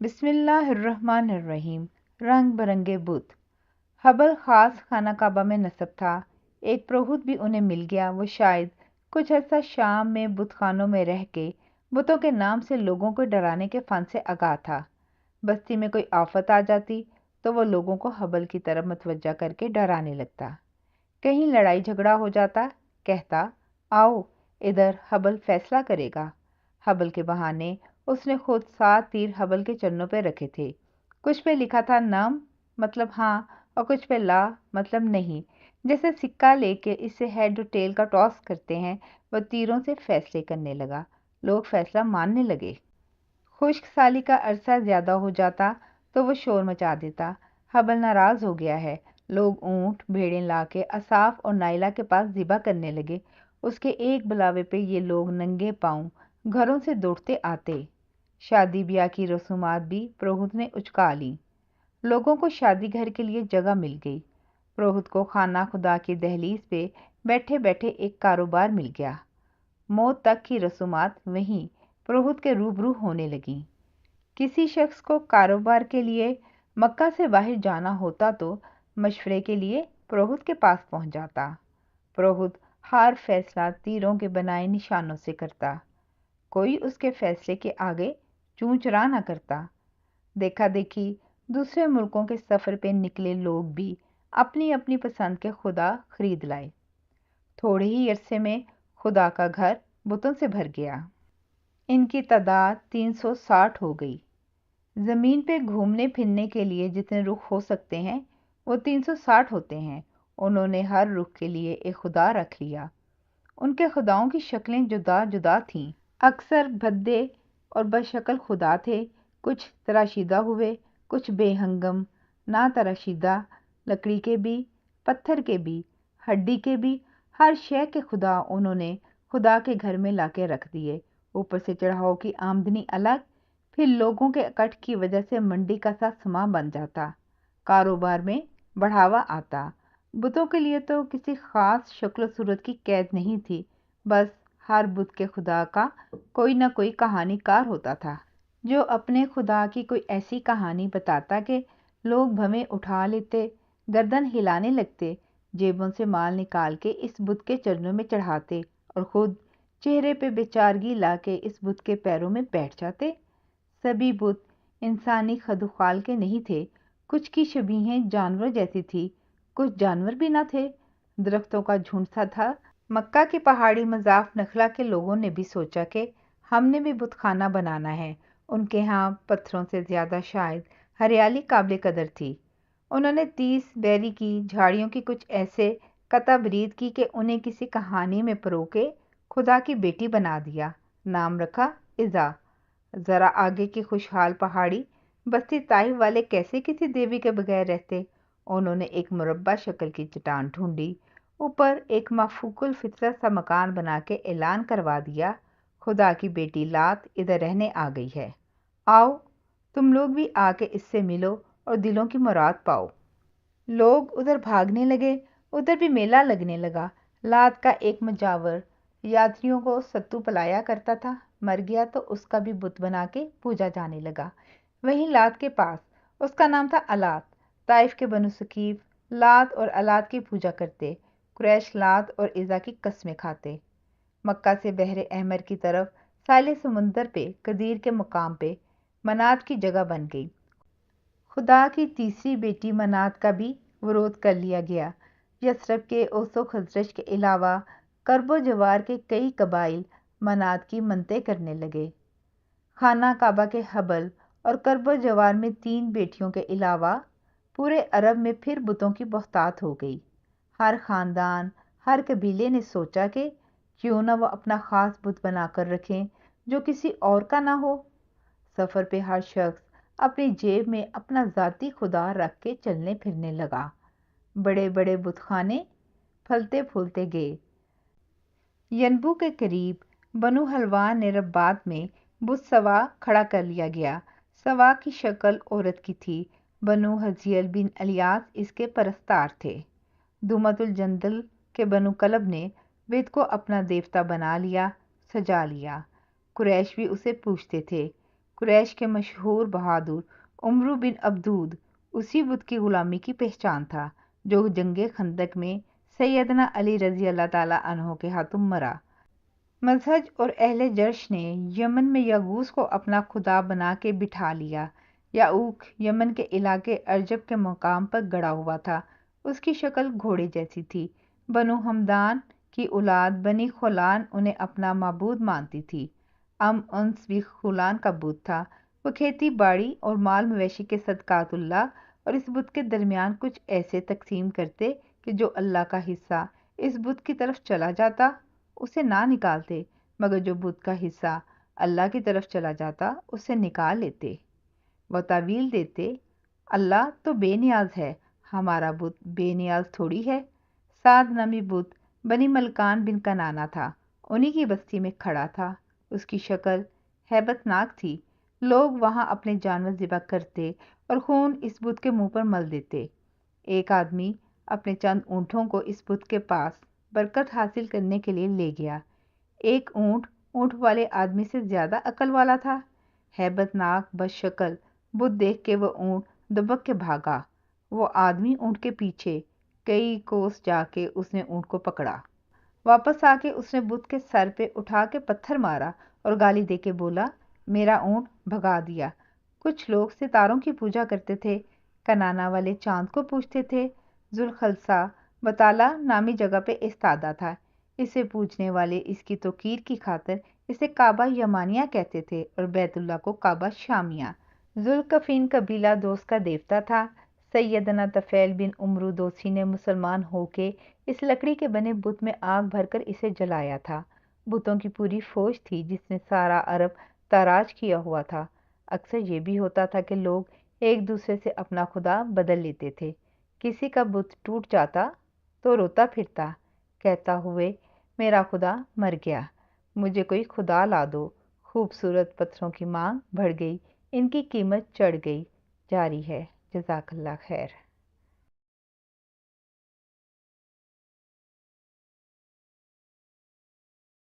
بسم اللہ الرحمن الرحیم۔ رنگ برنگے بت۔ حبل خاص خانہ کعبہ میں نصب تھا۔ ایک پروہت بھی انہیں مل گیا۔ وہ شاید کچھ عرصہ شام میں بت خانوں میں رہ کے بتوں کے نام سے لوگوں کو ڈرانے کے فن سے آگاہ تھا۔ بستی میں کوئی آفت آ جاتی تو وہ لوگوں کو حبل کی طرف متوجہ کر کے ڈرانے لگتا۔ کہیں لڑائی جھگڑا ہو جاتا، کہتا آؤ ادھر، حبل فیصلہ کرے گا۔ حبل کے بہانے اس نے خود 7 تیر حبل کے چرنوں پہ رکھے تھے۔ کچھ پہ لکھا تھا نم مطلب ہاں، اور کچھ پہ لا مطلب نہیں۔ جیسے سکہ لے کے اسے ہیڈ اور ٹیل کا ٹاس کرتے ہیں، وہ تیروں سے فیصلے کرنے لگا۔ لوگ فیصلہ ماننے لگے۔ خشک سالی کا عرصہ زیادہ ہو جاتا تو وہ شور مچا دیتا، حبل ناراض ہو گیا ہے۔ لوگ اونٹ بھیڑیں لا کے اصاف اور نائلہ کے پاس ذبح کرنے لگے۔ اس کے ایک بلاوے پہ یہ لوگ ننگے پاؤں گھروں سے دوڑتے آتے۔ شادی بیاہ کی رسومات بھی پروہت نے اچکا لیں۔ لوگوں کو شادی گھر کے لیے جگہ مل گئی۔ پروہت کو خانہ خدا کی دہلیز پہ بیٹھے بیٹھے ایک کاروبار مل گیا۔ موت تک کی رسومات وہیں پروہت کے روبرو ہونے لگیں۔ کسی شخص کو کاروبار کے لیے مکہ سے باہر جانا ہوتا تو مشورے کے لیے پروہت کے پاس پہنچ جاتا۔ پروہت ہر فیصلہ تیروں کے بنائے نشانوں سے کرتا۔ کوئی اس کے فیصلے کے آگے چوں چرا نہ کرتا۔ دیکھا دیکھی دوسرے ملکوں کے سفر پہ نکلے لوگ بھی اپنی اپنی پسند کے خدا خرید لائے۔ تھوڑے ہی عرصے میں خدا کا گھر بتوں سے بھر گیا۔ ان کی تعداد 360 ہو گئی۔ زمین پہ گھومنے پھرنے کے لیے جتنے رخ ہو سکتے ہیں وہ 360 ہوتے ہیں۔ انہوں نے ہر رخ کے لیے ایک خدا رکھ لیا۔ ان کے خداؤں کی شکلیں جدا جدا تھیں۔ اکثر بھدے اور بشکل خدا تھے، کچھ تراشیدہ ہوئے، کچھ بے ہنگم نہ تراشیدہ، لکڑی کے بھی، پتھر کے بھی، ہڈی کے بھی، ہر شے کے خدا انہوں نے خدا کے گھر میں لا کے رکھ دیے۔ اوپر سے چڑھاؤ کی آمدنی الگ، پھر لوگوں کے اکٹھ کی وجہ سے منڈی کا سا سما بن جاتا، کاروبار میں بڑھاوا آتا۔ بتوں کے لیے تو کسی خاص شکل و صورت کی قید نہیں تھی، بس ہر بت کے خدا کا کوئی نہ کوئی کہانی کار ہوتا تھا جو اپنے خدا کی کوئی ایسی کہانی بتاتا کہ لوگ بھویں اٹھا لیتے، گردن ہلانے لگتے، جیبوں سے مال نکال کے اس بت کے چرنوں میں چڑھاتے اور خود چہرے پہ بیچارگی لا کے اس بت کے پیروں میں بیٹھ جاتے۔ سبھی بت انسانی خدوخال کے نہیں تھے، کچھ کی شبیہیں جانور جیسی تھی، کچھ جانور بھی نہ تھے، درختوں کا جھنڈ سا تھا۔ مکہ کی پہاڑی مضاف نخلا کے لوگوں نے بھی سوچا کہ ہم نے بھی بت خانہ بنانا ہے۔ ان کے ہاں پتھروں سے زیادہ شاید ہریالی قابل قدر تھی۔ انہوں نے 30 بیری کی جھاڑیوں کی کچھ ایسے قطع برید کی کہ انہیں کسی کہانی میں پرو کے خدا کی بیٹی بنا دیا۔ نام رکھا عزا۔ ذرا آگے کی خوشحال پہاڑی بستی طائف والے کیسے کسی دیوی کے بغیر رہتے؟ انہوں نے ایک مربع شکل کی چٹان ڈھونڈی، اوپر ایک مفوق الفطرت سا مکان بنا کے اعلان کروا دیا، خدا کی بیٹی لات ادھر رہنے آ گئی ہے، آؤ تم لوگ بھی آ کے اس سے ملو اور دلوں کی مراد پاؤ۔ لوگ ادھر بھاگنے لگے، ادھر بھی میلہ لگنے لگا۔ لات کا ایک مجاور یاتریوں کو ستو پلایا کرتا تھا، مر گیا تو اس کا بھی بت بنا کے پوجا جانے لگا۔ وہیں لات کے پاس، اس کا نام تھا الات۔ طائف کے بنو ثقیف لات اور الات کی پوجا کرتے، قریش لات اور عزا کی قسمیں کھاتے۔ مکہ سے بحر احمر کی طرف ساحل سمندر پہ قدیر کے مقام پہ منات کی جگہ بن گئی۔ خدا کی تیسری بیٹی منات کا بھی ورود کر لیا گیا۔ یثرب کے اوس و خزرج کے علاوہ کرب و جوار کے کئی قبائل منات کی منتیں کرنے لگے۔ خانہ کعبہ کے حبل اور کرب و جوار میں 3 بیٹیوں کے علاوہ پورے عرب میں پھر بتوں کی بہتات ہو گئی۔ ہر خاندان، ہر قبیلے نے سوچا کہ کیوں نہ وہ اپنا خاص بت بنا کر رکھیں جو کسی اور کا نہ ہو۔ سفر پہ ہر شخص اپنی جیب میں اپنا ذاتی خدا رکھ کے چلنے پھرنے لگا۔ بڑے بڑے بت خانے پھلتے پھولتے گئے۔ ینبو کے قریب بنو حلوان نے ربات میں بت سوا کھڑا کر لیا گیا۔ سوا کی شکل عورت کی تھی۔ بنو حزیل بن الیاس اس کے پرستار تھے۔ دومت الجندل کے بنو کلب نے بت کو اپنا دیوتا بنا لیا، سجا لیا۔ قریش بھی اسے پوجتے تھے۔ قریش کے مشہور بہادر عمرو بن عبدود اسی بت کی غلامی کی پہچان تھا جو جنگ خندق میں سیدنا علی رضی اللہ تعالیٰ عنہ کے ہاتھوں مرا۔ مزہج اور اہل جرش نے یمن میں یغوث کو اپنا خدا بنا کے بٹھا لیا۔ یعوق یمن کے علاقے ارجب کے مقام پر گڑا ہوا تھا۔ اس کی شکل گھوڑے جیسی تھی۔ بنو ہمدان کی اولاد بنی خولان انہیں اپنا معبود مانتی تھی۔ انس بھی خولان کا بت تھا۔ وہ کھیتی باڑی اور مال مویشی کے صدقات اللہ اور اس بت کے درمیان کچھ ایسے تقسیم کرتے کہ جو اللہ کا حصہ اس بت کی طرف چلا جاتا اسے نہ نکالتے، مگر جو بت کا حصہ اللہ کی طرف چلا جاتا اسے نکال لیتے۔ وہ تعویل دیتے، اللہ تو بے نیاز ہے، ہمارا بت بے نیاز تھوڑی ہے۔ سعد نامی بت بنی ملکان بن کنانا تھا، انہی کی بستی میں کھڑا تھا۔ اس کی شکل ہیبت ناک تھی۔ لوگ وہاں اپنے جانور ذبح کرتے اور خون اس بت کے منہ پر مل دیتے۔ ایک آدمی اپنے چند اونٹوں کو اس بت کے پاس برکت حاصل کرنے کے لیے لے گیا۔ ایک اونٹ والے آدمی سے زیادہ عقل والا تھا۔ ہیبت ناک بد شکل بت دیکھ کے وہ اونٹ دبک کے بھاگا۔ وہ آدمی اونٹ کے پیچھے کئی کوس جا کے اس نے اونٹ کو پکڑا۔ واپس آ کے اس نے بت کے سر پہ اٹھا کے پتھر مارا اور گالی دے کے بولا، میرا اونٹ بھگا دیا۔ کچھ لوگ ستاروں کی پوجا کرتے تھے، کنانا والے چاند کو پوجتے تھے۔ ذوالخلصہ بطالہ نامی جگہ پہ استادہ تھا۔ اسے پوجنے والے اس کی توقیر کی خاطر اسے کعبہ یمانیہ کہتے تھے اور بیت اللہ کو کعبہ شامیہ۔ ذوالکفین قبیلہ دوس کا دیوتا تھا۔ سیدنا طفیل بن عمرو دوسی نے مسلمان ہو کے اس لکڑی کے بنے بت میں آگ بھر کر اسے جلایا تھا۔ بتوں کی پوری فوج تھی جس نے سارا عرب تاراج کیا ہوا تھا۔ اکثر یہ بھی ہوتا تھا کہ لوگ ایک دوسرے سے اپنا خدا بدل لیتے تھے۔ کسی کا بت ٹوٹ جاتا تو روتا پھرتا، کہتا ہوئے میرا خدا مر گیا، مجھے کوئی خدا لا دو۔ خوبصورت پتھروں کی مانگ بڑھ گئی، ان کی قیمت چڑھ گئی۔ جاری ہے۔ جزاک اللہ خیر۔